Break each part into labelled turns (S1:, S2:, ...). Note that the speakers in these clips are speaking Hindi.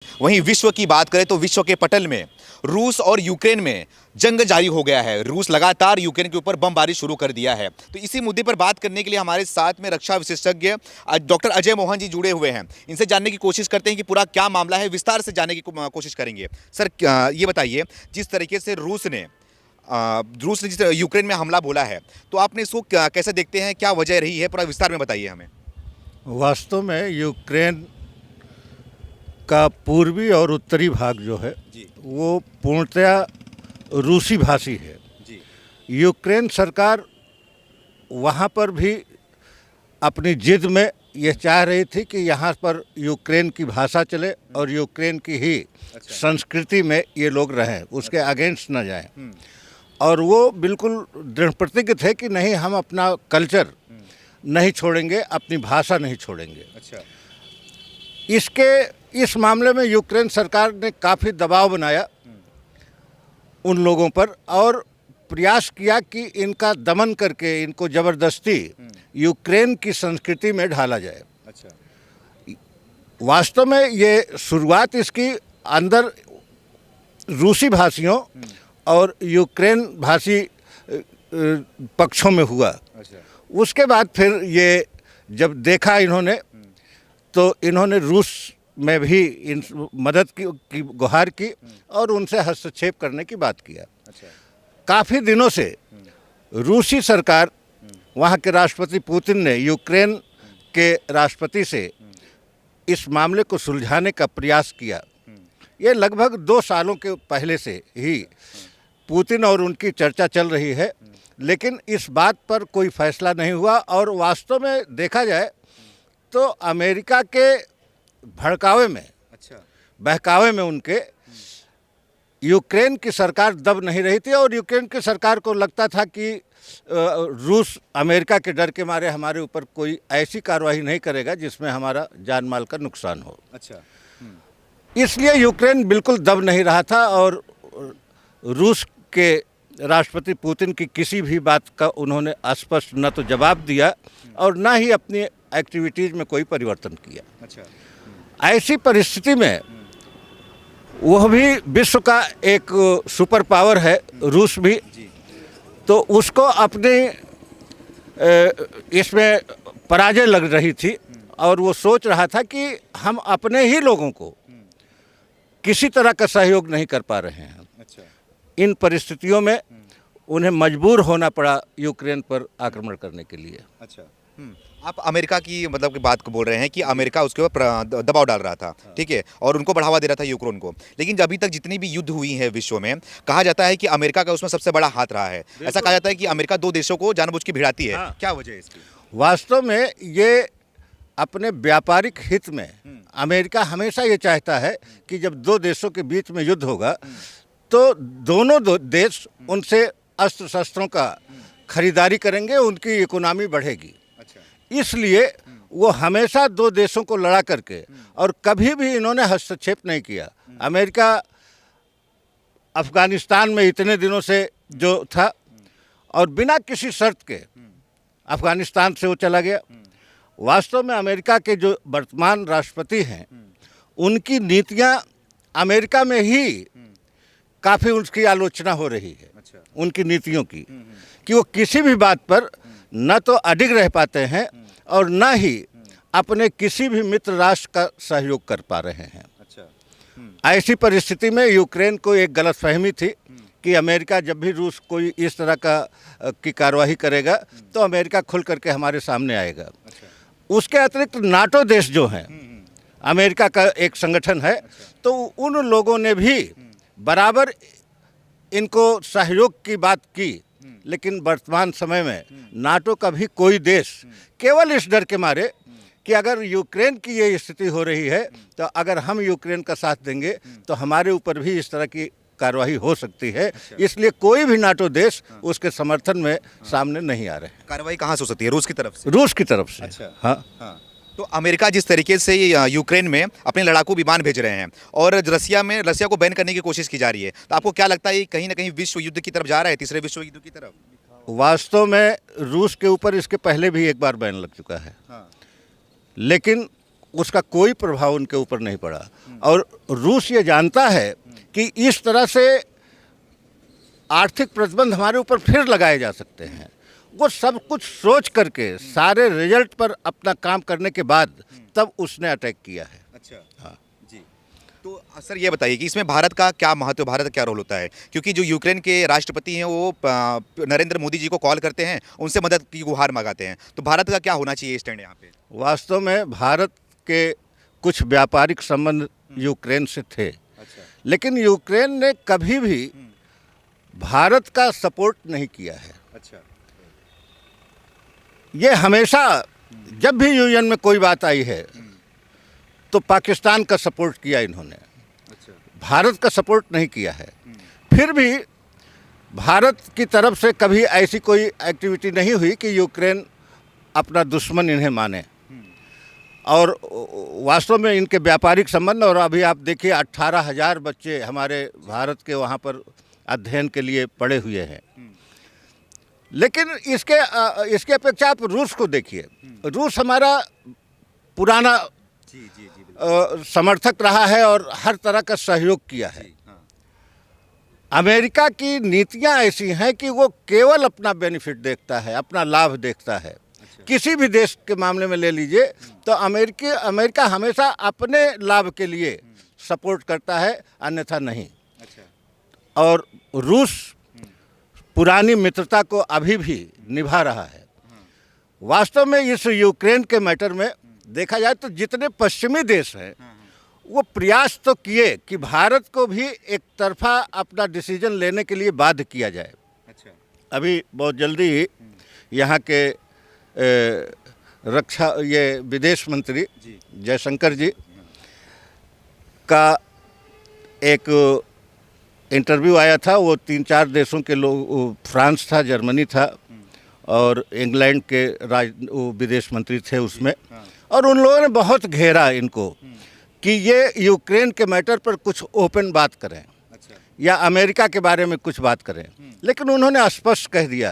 S1: वहीं विश्व की बात करें तो विश्व के पटल में रूस और यूक्रेन में जंग जारी हो गया है। रूस लगातार यूक्रेन के ऊपर बमबारी शुरू कर दिया है। तो इसी मुद्दे पर बात करने के लिए हमारे साथ में रक्षा विशेषज्ञ डॉक्टर अजय मोहन जी जुड़े हुए हैं। इनसे जानने की कोशिश करते हैं कि पूरा क्या मामला है, विस्तार से जानने की कोशिश करेंगे। सर ये बताइए, जिस तरीके से रूस ने जिस यूक्रेन में हमला बोला है, तो आपने इसको कैसे देखते हैं, क्या वजह रही है, पूरा विस्तार में बताइए हमें।
S2: वास्तव में यूक्रेन का पूर्वी और उत्तरी भाग जो है वो पूर्णतया रूसी भाषी है जी। यूक्रेन सरकार वहाँ पर भी अपनी जिद में यह चाह रही थी कि यहाँ पर यूक्रेन की भाषा चले और यूक्रेन की ही संस्कृति में ये लोग रहें, उसके अगेंस्ट न जाएं। और वो बिल्कुल दृढ़ प्रतिज्ञ थे कि नहीं, हम अपना कल्चर नहीं छोड़ेंगे, अपनी भाषा नहीं छोड़ेंगे। अच्छा। इस मामले में यूक्रेन सरकार ने काफ़ी दबाव बनाया उन लोगों पर और प्रयास किया कि इनका दमन करके इनको ज़बरदस्ती यूक्रेन की संस्कृति में ढाला जाए। अच्छा। वास्तव में ये शुरुआत इसकी अंदर रूसी भाषियों और यूक्रेन भाषी पक्षों में हुआ। अच्छा। उसके बाद फिर ये जब देखा इन्होंने, तो इन्होंने रूस में भी इन मदद की गुहार की और उनसे हस्तक्षेप करने की बात किया। अच्छा। काफ़ी दिनों से रूसी सरकार, वहाँ के राष्ट्रपति पुतिन ने यूक्रेन के राष्ट्रपति से इस मामले को सुलझाने का प्रयास किया। ये लगभग 2 सालों के पहले से ही पुतिन और उनकी चर्चा चल रही है, लेकिन इस बात पर कोई फैसला नहीं हुआ। और वास्तव में देखा जाए तो अमेरिका के भड़कावे में, बहकावे में उनके यूक्रेन की सरकार दब नहीं रही थी और यूक्रेन की सरकार को लगता था कि रूस अमेरिका के डर के मारे हमारे ऊपर कोई ऐसी कार्रवाई नहीं करेगा जिसमें हमारा जान माल का नुकसान हो। अच्छा। इसलिए यूक्रेन बिल्कुल दब नहीं रहा था और रूस के राष्ट्रपति पुतिन की किसी भी बात का उन्होंने स्पष्ट न तो जवाब दिया और न ही अपनी एक्टिविटीज़ में कोई परिवर्तन किया। अच्छा। ऐसी परिस्थिति में वह भी विश्व का एक सुपर पावर है, रूस भी, तो उसको अपने इसमें पराजय लग रही थी और वो सोच रहा था कि हम अपने ही लोगों को किसी तरह का सहयोग नहीं कर पा रहे हैं। अच्छा। इन परिस्थितियों में उन्हें मजबूर होना पड़ा यूक्रेन पर आक्रमण करने के लिए। अच्छा।
S1: आप अमेरिका की मतलब की बात को बोल रहे हैं कि अमेरिका उसके ऊपर दबाव डाल रहा था, ठीक है, और उनको बढ़ावा दे रहा था यूक्रेन को। लेकिन अभी तक जितनी भी युद्ध हुई है विश्व में, कहा जाता है कि अमेरिका का उसमें सबसे बड़ा हाथ रहा है। ऐसा कहा जाता है कि अमेरिका 2 देशों को जानबूझ के भिड़ाती है। हाँ। क्या वजह है इसकी?
S2: वास्तव में ये अपने व्यापारिक हित में अमेरिका हमेशा ये चाहता है कि जब 2 देशों के बीच में युद्ध होगा तो दोनों देश उनसे अस्त्र शस्त्रों का खरीदारी करेंगे, उनकी इकोनॉमी बढ़ेगी। इसलिए वो हमेशा 2 देशों को लड़ा करके और कभी भी इन्होंने हस्तक्षेप नहीं किया। अमेरिका अफगानिस्तान में इतने दिनों से जो था और बिना किसी शर्त के अफगानिस्तान से वो चला गया। वास्तव में अमेरिका के जो वर्तमान राष्ट्रपति हैं, उनकी नीतियां अमेरिका में ही काफ़ी उसकी आलोचना हो रही है। अच्छा। उनकी नीतियों की, कि वो किसी भी बात पर न तो अडिग रह पाते हैं और न ही अपने किसी भी मित्र राष्ट्र का सहयोग कर पा रहे हैं। अच्छा। ऐसी परिस्थिति में यूक्रेन को एक गलतफहमी थी कि अमेरिका जब भी रूस कोई इस तरह की कार्रवाई करेगा तो अमेरिका खुल करके हमारे सामने आएगा। अच्छा। उसके अतिरिक्त नाटो देश जो हैं, अमेरिका का एक संगठन है। अच्छा। तो उन लोगों ने भी बराबर इनको सहयोग की बात की, लेकिन वर्तमान समय में नाटो का भी कोई देश केवल इस डर के मारे कि अगर यूक्रेन की ये स्थिति हो रही है तो अगर हम यूक्रेन का साथ देंगे तो हमारे ऊपर भी इस तरह की कार्रवाई हो सकती है। इसलिए कोई भी नाटो देश उसके समर्थन में सामने नहीं आ रहे हैं।
S1: कार्रवाई कहाँ से हो सकती है? रूस की तरफ से?
S2: रूस की तरफ से।
S1: अच्छा। हाँ। तो अमेरिका जिस तरीके से यूक्रेन में अपने लड़ाकू विमान भेज रहे हैं और रसिया को बैन करने की कोशिश की जा रही है, तो आपको क्या लगता है कहीं ना कहीं विश्व युद्ध की तरफ जा रहा है, तीसरे विश्व युद्ध की तरफ?
S2: वास्तव में रूस के ऊपर इसके पहले भी एक बार बैन लग चुका है। हाँ। लेकिन उसका कोई प्रभाव उनके ऊपर नहीं पड़ा। और रूस ये जानता है कि इस तरह से आर्थिक प्रतिबंध हमारे ऊपर फिर लगाए जा सकते हैं। वो सब कुछ सोच करके सारे रिजल्ट पर अपना काम करने के बाद तब उसने अटैक किया है।
S1: अच्छा,
S2: हाँ
S1: जी। तो सर ये बताइए कि इसमें भारत का क्या महत्व, भारत का क्या रोल होता है? क्योंकि जो यूक्रेन के राष्ट्रपति हैं वो नरेंद्र मोदी जी को कॉल करते हैं, उनसे मदद की गुहार मंगाते हैं, तो भारत का क्या होना चाहिए स्टैंड यहाँ पे?
S2: वास्तव में भारत के कुछ व्यापारिक संबंध यूक्रेन से थे,
S1: अच्छा,
S2: लेकिन यूक्रेन ने कभी भी भारत का सपोर्ट नहीं किया है।
S1: अच्छा,
S2: ये हमेशा जब भी यूएन में कोई बात आई है तो पाकिस्तान का सपोर्ट किया इन्होंने,
S1: अच्छा,
S2: भारत का सपोर्ट नहीं किया है। फिर भी भारत की तरफ से कभी ऐसी कोई एक्टिविटी नहीं हुई कि यूक्रेन अपना दुश्मन इन्हें माने। और वास्तव में इनके व्यापारिक संबंध, और अभी आप देखिए 18,000 बच्चे हमारे भारत के वहाँ पर अध्ययन के लिए पड़े हुए हैं। लेकिन इसके अपेक्षा आप रूस को देखिए। रूस हमारा पुराना
S1: जी जी जी,
S2: समर्थक रहा है और हर तरह का सहयोग किया है।
S1: हाँ,
S2: अमेरिका की नीतियां ऐसी हैं कि वो केवल अपना बेनिफिट देखता है, अपना लाभ देखता है। किसी भी देश के मामले में ले लीजिए तो अमेरिका हमेशा अपने लाभ के लिए सपोर्ट करता है, अन्यथा नहीं।
S1: अच्छा,
S2: और रूस पुरानी मित्रता को अभी भी निभा रहा है। वास्तव में इस यूक्रेन के मैटर में देखा जाए तो जितने पश्चिमी देश हैं वो प्रयास तो किए कि भारत को भी एक तरफा अपना डिसीजन लेने के लिए बाध्य किया जाए।
S1: अच्छा,
S2: अभी बहुत जल्दी ही यहाँ के विदेश मंत्री जयशंकर जी का एक इंटरव्यू आया था। वो 3-4 देशों के लोग, फ्रांस था, जर्मनी था और इंग्लैंड के वो विदेश मंत्री थे उसमें। और उन लोगों ने बहुत घेरा इनको कि ये यूक्रेन के मैटर पर कुछ ओपन बात करें,
S1: अच्छा,
S2: या अमेरिका के बारे में कुछ बात करें। लेकिन उन्होंने स्पष्ट कह दिया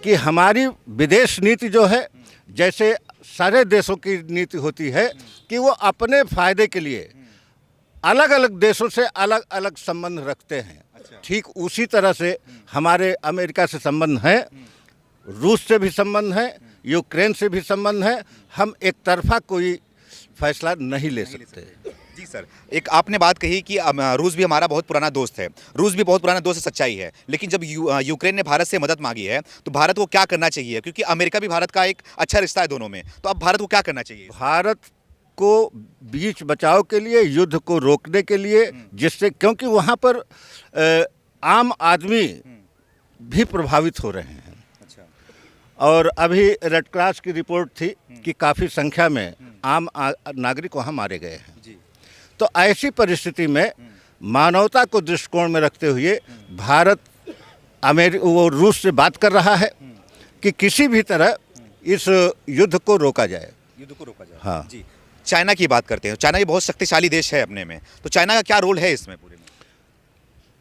S2: कि हमारी विदेश नीति जो है, जैसे सारे देशों की नीति होती है कि वो अपने फायदे के लिए अलग अलग देशों से अलग अलग संबंध रखते हैं।
S1: अच्छा,
S2: ठीक उसी तरह से हमारे अमेरिका से संबंध है, रूस से भी संबंध है, यूक्रेन से भी संबंध है। हम एक तरफा कोई फैसला नहीं ले सकते।
S1: जी सर, एक आपने बात कही कि रूस भी हमारा बहुत पुराना दोस्त है, रूस भी बहुत पुराना दोस्त है, सच्चाई है। लेकिन जब यूक्रेन ने भारत से मदद मांगी है तो भारत को क्या करना चाहिए? क्योंकि अमेरिका भी भारत का एक अच्छा रिश्ता है दोनों में, तो अब भारत को क्या करना चाहिए?
S2: भारत को बीच बचाव के लिए, युद्ध को रोकने के लिए, जिससे, क्योंकि वहाँ पर आम आदमी भी प्रभावित हो रहे हैं।
S1: अच्छा,
S2: और अभी रेड क्रॉस की रिपोर्ट थी कि काफ़ी संख्या में आम नागरिक वहाँ मारे गए हैं।
S1: जी,
S2: तो ऐसी परिस्थिति में मानवता को दृष्टिकोण में रखते हुए भारत वो रूस से बात कर रहा है कि किसी भी तरह इस युद्ध को रोका जाए।
S1: युद्ध को रोका जाए।
S2: हाँ
S1: जी, चाइना की बात करते हैं। चाइना भी बहुत शक्तिशाली देश है अपने में, तो चाइना का क्या रोल है इसमें पूरे में?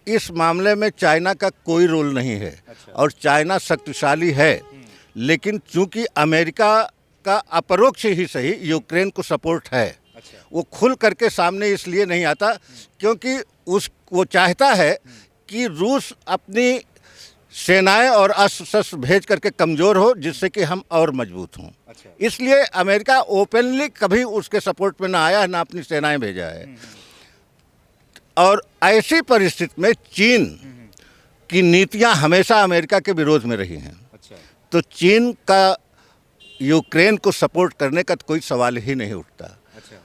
S2: इस मामले में चाइना का कोई रोल नहीं है।
S1: अच्छा,
S2: और चाइना शक्तिशाली है, लेकिन चूंकि अमेरिका का अपरोक्ष ही सही यूक्रेन को सपोर्ट है,
S1: अच्छा,
S2: वो खुल करके सामने इसलिए नहीं आता क्योंकि वो चाहता है कि रूस अपनी सेनाएं और अस्त्र शस्त्र भेज करके कमज़ोर हो, जिससे कि हम और मजबूत हों।
S1: अच्छा,
S2: इसलिए अमेरिका ओपनली कभी उसके सपोर्ट में ना आया है, ना अपनी सेनाएं भेजा है। और ऐसी परिस्थिति में चीन की नीतियां हमेशा अमेरिका के विरोध में रही हैं।
S1: अच्छा,
S2: तो चीन का यूक्रेन को सपोर्ट करने का तो कोई सवाल ही नहीं उठता।
S1: अच्छा,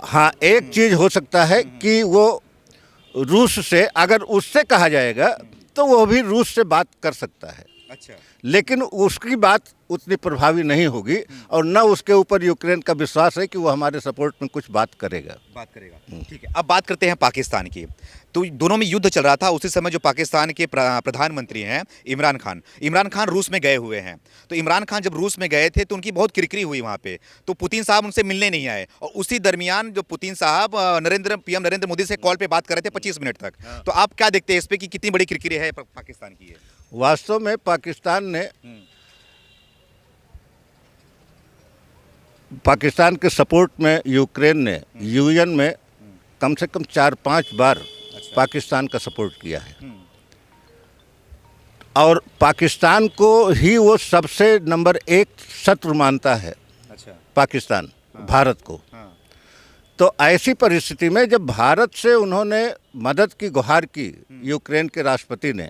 S2: हाँ, एक चीज़ हो सकता है कि वो रूस से, अगर उससे कहा जाएगा तो वो भी रूस से बात कर सकता है,
S1: अच्छा,
S2: लेकिन उसकी बात उतनी प्रभावी नहीं होगी और न उसके ऊपर यूक्रेन का विश्वास है कि वो हमारे सपोर्ट में कुछ बात करेगा।
S1: ठीक है। अब बात करते हैं पाकिस्तान की। तो दोनों में युद्ध चल रहा था, उसी समय जो पाकिस्तान के प्रधानमंत्री हैं इमरान खान रूस में गए हुए हैं। तो इमरान खान जब रूस में गए थे तो उनकी बहुत किरकिरी हुई वहाँ पे, तो पुतिन साहब उनसे मिलने नहीं आए। और उसी दरमियान जो पुतिन साहब पीएम नरेंद्र मोदी से कॉल पे बात कर रहे थे 25 मिनट तक। तो आप क्या देखते हैं इस पर कि कितनी बड़ी किरकिरी है पाकिस्तान की?
S2: वास्तव में पाकिस्तान ने पाकिस्तान के सपोर्ट में यूक्रेन ने यूएन में कम से कम 4-5 बार पाकिस्तान का सपोर्ट किया है और पाकिस्तान को ही वो सबसे नंबर 1 शत्रु मानता है।
S1: अच्छा।
S2: पाकिस्तान भारत को।
S1: हाँ।
S2: तो ऐसी परिस्थिति में जब भारत से उन्होंने मदद की गुहार की यूक्रेन के राष्ट्रपति ने,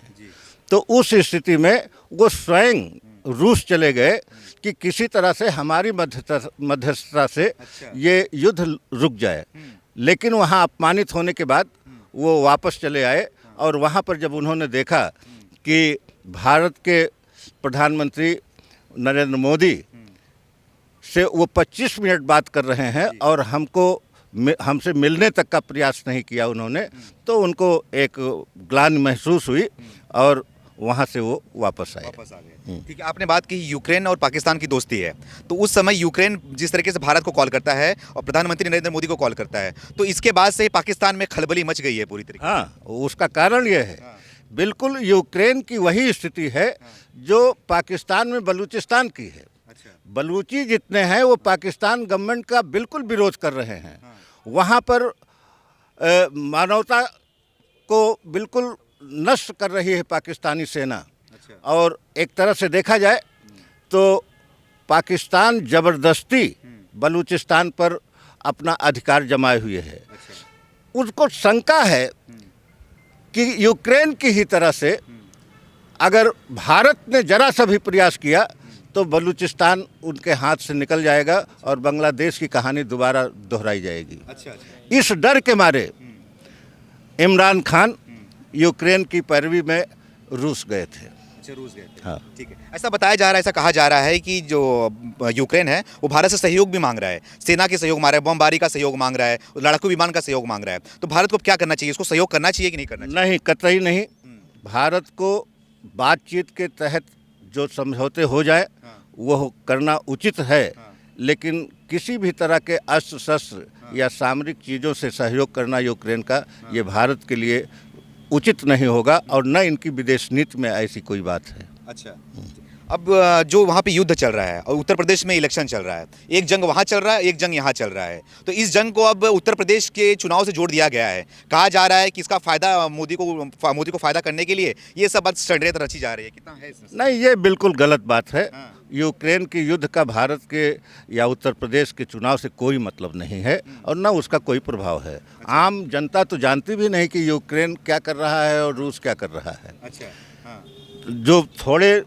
S2: तो उस स्थिति में वो स्वयं रूस चले गए कि किसी तरह से हमारी मध्यस्थता से
S1: अच्छा।
S2: ये युद्ध रुक जाए। लेकिन वहाँ अपमानित होने के बाद वो वापस चले आए और वहाँ पर जब उन्होंने देखा कि भारत के प्रधानमंत्री नरेंद्र मोदी से वो 25 मिनट बात कर रहे हैं और हमसे मिलने तक का प्रयास नहीं किया उन्होंने, तो उनको एक ग्लानि महसूस हुई और वहाँ से वो वापस आए।
S1: ठीक है, आपने बात की यूक्रेन और पाकिस्तान की दोस्ती है, तो उस समय यूक्रेन जिस तरीके से भारत को कॉल करता है और प्रधानमंत्री नरेंद्र मोदी को कॉल करता है, तो इसके बाद से पाकिस्तान में खलबली मच गई है पूरी तरीके से।
S2: हाँ, उसका कारण ये है, बिल्कुल यूक्रेन की वही स्थिति है जो पाकिस्तान में बलूचिस्तान की है। बलूची जितने हैं वो पाकिस्तान गवर्नमेंट का बिल्कुल विरोध कर रहे हैं। वहाँ पर मानवता को बिल्कुल नष्ट कर रही है पाकिस्तानी सेना। और एक तरह से देखा जाए तो पाकिस्तान ज़बरदस्ती बलूचिस्तान पर अपना अधिकार जमाए हुए है। उसको शंका है कि यूक्रेन की ही तरह से अगर भारत ने जरा सा भी प्रयास किया तो बलूचिस्तान उनके हाथ से निकल जाएगा और बांग्लादेश की कहानी दोबारा दोहराई जाएगी। इस डर के मारे इमरान खान यूक्रेन की पैरवी में रूस गए थे।
S1: रूस गए थे।
S2: हाँ।
S1: ठीक है, ऐसा बताया जा रहा है, ऐसा कहा जा रहा है कि जो यूक्रेन है वो भारत से सहयोग भी मांग रहा है, सेना के सहयोग मांग रहा है, बमबारी का सहयोग मांग रहा है, लड़ाकू विमान का सहयोग मांग रहा है। तो भारत को क्या करना चाहिए, उसको सहयोग करना चाहिए कि नहीं करना चाहिए?
S2: नहीं, कतई नहीं। भारत को बातचीत के तहत जो समझौते हो जाए वो करना उचित है, लेकिन किसी भी तरह के अस्त्र शस्त्र या सामरिक चीज़ों से सहयोग करना यूक्रेन का ये भारत के लिए उचित नहीं होगा और न इनकी विदेश नीति में ऐसी कोई बात है।
S1: अच्छा, अब जो वहाँ पे युद्ध चल रहा है और उत्तर प्रदेश में इलेक्शन चल रहा है, एक जंग वहाँ चल रहा है, एक जंग यहाँ चल रहा है, तो इस जंग को अब उत्तर प्रदेश के चुनाव से जोड़ दिया गया है। कहा जा रहा है कि इसका फायदा मोदी को फायदा करने के लिए ये सब बात षड्यंत्र रची जा रही है। कितना है इसमें?
S2: नहीं, ये बिल्कुल गलत बात है। यूक्रेन के युद्ध का भारत के या उत्तर प्रदेश के चुनाव से कोई मतलब नहीं है और न उसका कोई प्रभाव है। आम जनता तो जानती भी नहीं कि यूक्रेन क्या कर रहा है और रूस क्या कर रहा है।
S1: अच्छा। हाँ।
S2: जो थोड़े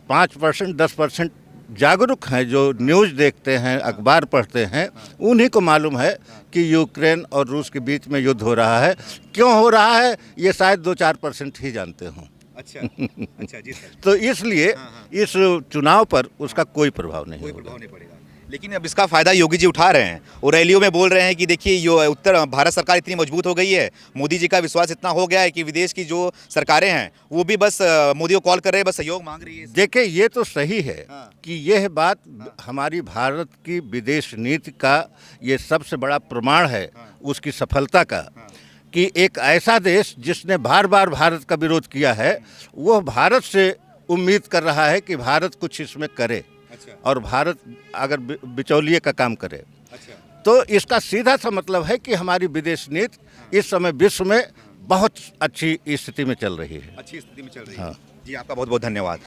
S2: 5% 10% जागरूक हैं, जो न्यूज़ देखते हैं, अखबार पढ़ते हैं, उन्हीं को मालूम है कि यूक्रेन और रूस के बीच में युद्ध हो रहा है। क्यों हो रहा है ये शायद 2-4% ही जानते हों।
S1: अच्छा। अच्छा जी सर।
S2: तो इसलिए इस चुनाव पर उसका कोई प्रभाव नहीं होगा।
S1: पड़ेगा। लेकिन अब इसका फायदा योगी जी उठा रहे हैं और रैलियों में बोल रहे हैं कि देखिए उत्तर भारत सरकार इतनी मजबूत हो गई है, मोदी जी का विश्वास इतना हो गया है कि विदेश की जो सरकारें हैं वो भी बस मोदी को कॉल कर रहे हैं, बस सहयोग मांग रही है।
S2: देखिए, ये तो सही है कि यह बात हमारी भारत की विदेश नीति का ये सबसे बड़ा प्रमाण है उसकी सफलता का, कि एक ऐसा देश जिसने बार बार भारत का विरोध किया है वो भारत से उम्मीद कर रहा है कि भारत कुछ इसमें करे। अच्छा। और भारत अगर बिचौलिए का काम करे। अच्छा। तो इसका सीधा सा मतलब है कि हमारी विदेश नीति इस समय विश्व में बहुत अच्छी स्थिति में चल रही है।
S1: अच्छी स्थिति में चल रही है। हाँ। जी, आपका बहुत बहुत धन्यवाद।